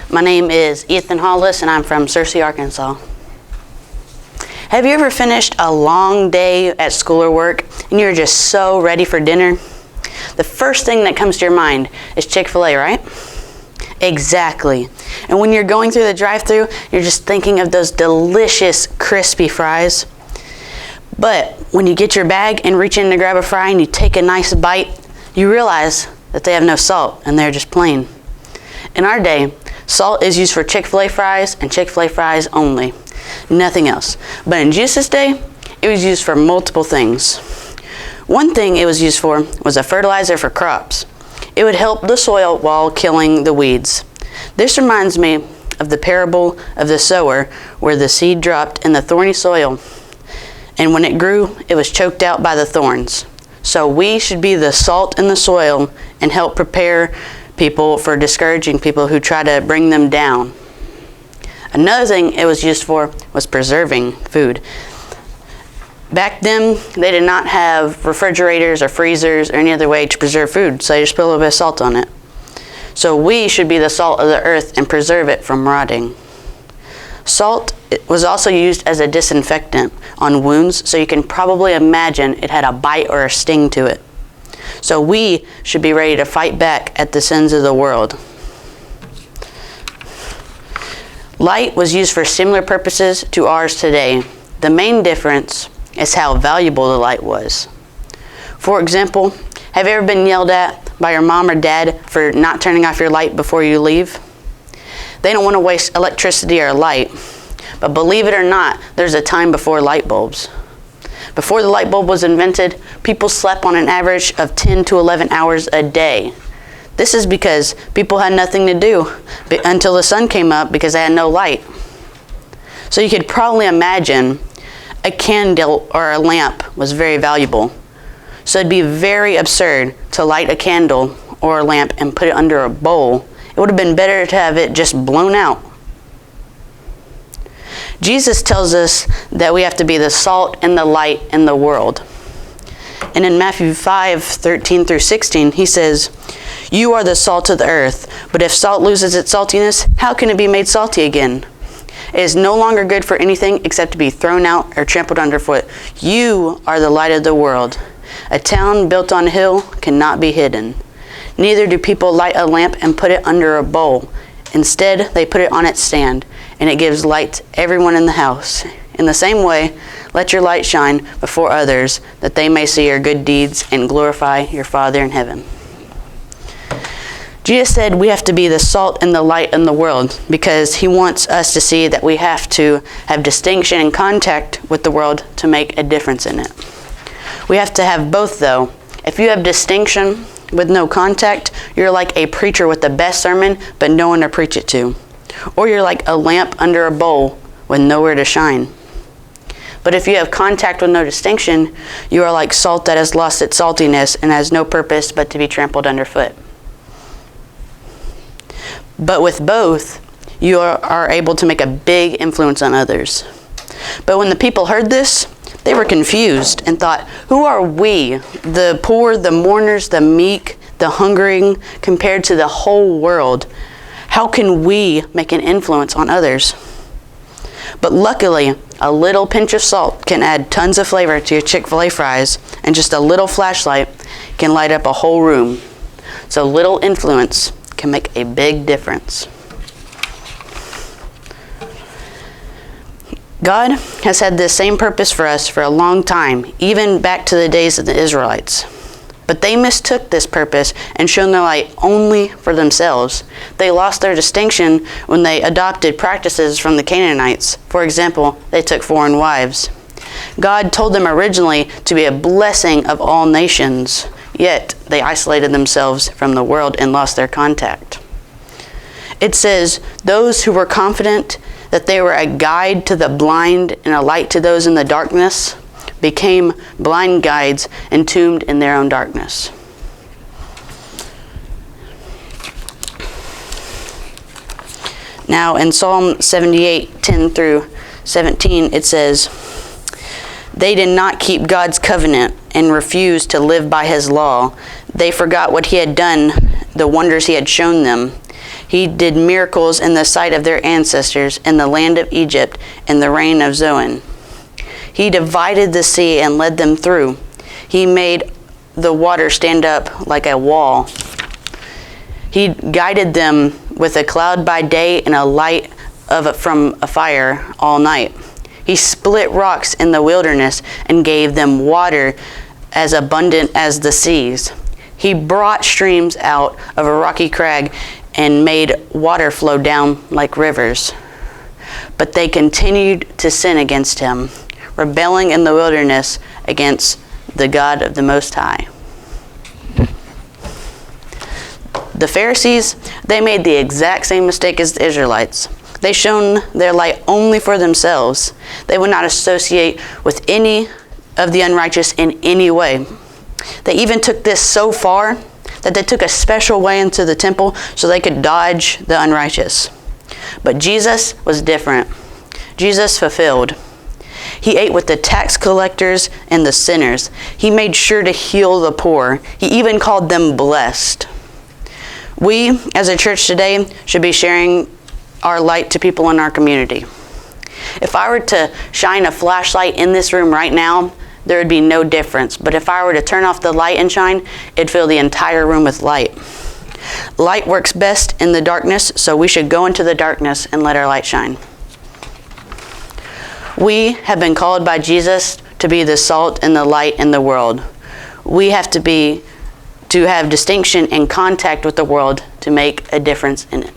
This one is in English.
My name is Ethan Hollis, and I'm from Searcy, Arkansas. Have you ever finished a long day at school or work, and you're just so ready for dinner? The first thing that comes to your mind is Chick-fil-A, right? Exactly. And when you're going through the drive-thru, you're just thinking of those delicious, crispy fries. But when you get your bag and reach in to grab a fry and you take a nice bite, you realize that they have no salt and they're just plain. In our day, salt is used for Chick-fil-A fries and Chick-fil-A fries only, nothing else. But in Jesus' day, it was used for multiple things. One thing it was used for was a fertilizer for crops. It would help the soil while killing the weeds. This reminds me of the parable of the sower, where the seed dropped in the thorny soil, and when it grew, it was choked out by the thorns. So we should be the salt in the soil and help prepare people for discouraging people who try to bring them down. Another thing it was used for was preserving food. Back then, they did not have refrigerators or freezers or any other way to preserve food, so they just put a little bit of salt on it. So we should be the salt of the earth and preserve it from rotting. Salt was also used as a disinfectant on wounds, so you can probably imagine it had a bite or a sting to it. So we should be ready to fight back at the sins of the world. Light was used for similar purposes to ours today. The main difference is how valuable the light was. For example, have you ever been yelled at by your mom or dad for not turning off your light before you leave? They don't want to waste electricity or light, but believe it or not, there's a time before light bulbs. Before the light bulb was invented, people slept on an average of 10 to 11 hours a day. This is because people had nothing to do until the sun came up because they had no light. So you could probably imagine a candle or a lamp was very valuable. So it'd be very absurd to light a candle or a lamp and put it under a bowl. It would have been better to have it just blown out. Jesus tells us that we have to be the salt and the light in the world. And in Matthew 5:13 through 16, he says, "You are the salt of the earth, but if salt loses its saltiness, how can it be made salty again? It is no longer good for anything except to be thrown out or trampled underfoot. You are the light of the world. A town built on a hill cannot be hidden. Neither do people light a lamp and put it under a bowl. Instead, they put it on its stand, and it gives light to everyone in the house. In the same way, let your light shine before others, that they may see your good deeds and glorify your Father in heaven." Jesus said we have to be the salt and the light in the world because he wants us to see that we have to have distinction and contact with the world to make a difference in it. We have to have both, though. If you have distinction with no contact, you're like a preacher with the best sermon but no one to preach it to. Or you're like a lamp under a bowl with nowhere to shine. But if you have contact with no distinction, you are like salt that has lost its saltiness and has no purpose but to be trampled underfoot. But with both, you are able to make a big influence on others. But when the people heard this, they were confused and thought, "Who are we, the poor, the mourners, the meek, the hungering, compared to the whole world? How can we make an influence on others?" But luckily, a little pinch of salt can add tons of flavor to your Chick-fil-A fries, and just a little flashlight can light up a whole room. So little influence can make a big difference. God has had this same purpose for us for a long time, even back to the days of the Israelites. But they mistook this purpose and shone their light only for themselves. They lost their distinction when they adopted practices from the Canaanites. For example, they took foreign wives. God told them originally to be a blessing of all nations, yet they isolated themselves from the world and lost their contact. It says, "Those who were confident that they were a guide to the blind and a light to those in the darkness became blind guides entombed in their own darkness." Now in Psalm 78:10 through 17, it says, "They did not keep God's covenant and refused to live by his law. They forgot what he had done, the wonders he had shown them. He did miracles in the sight of their ancestors in the land of Egypt in the reign of Zoan. He divided the sea and led them through. He made the water stand up like a wall. He guided them with a cloud by day and a light from a fire all night. He split rocks in the wilderness and gave them water as abundant as the seas. He brought streams out of a rocky crag and made water flow down like rivers. But they continued to sin against him, rebelling in the wilderness against the God of the Most High. The Pharisees, they made the exact same mistake as the Israelites. They shone their light only for themselves. They would not associate with any of the unrighteous in any way. They even took this so far that they took a special way into the temple so they could dodge the unrighteous. But Jesus was different. Jesus fulfilled. He ate with the tax collectors and the sinners. He made sure to heal the poor. He even called them blessed. We, as a church today, should be sharing our light to people in our community. If I were to shine a flashlight in this room right now, there would be no difference. But if I were to turn off the light and shine, it'd fill the entire room with light. Light works best in the darkness, so we should go into the darkness and let our light shine. We have been called by Jesus to be the salt and the light in the world. We have to have distinction and contact with the world to make a difference in it.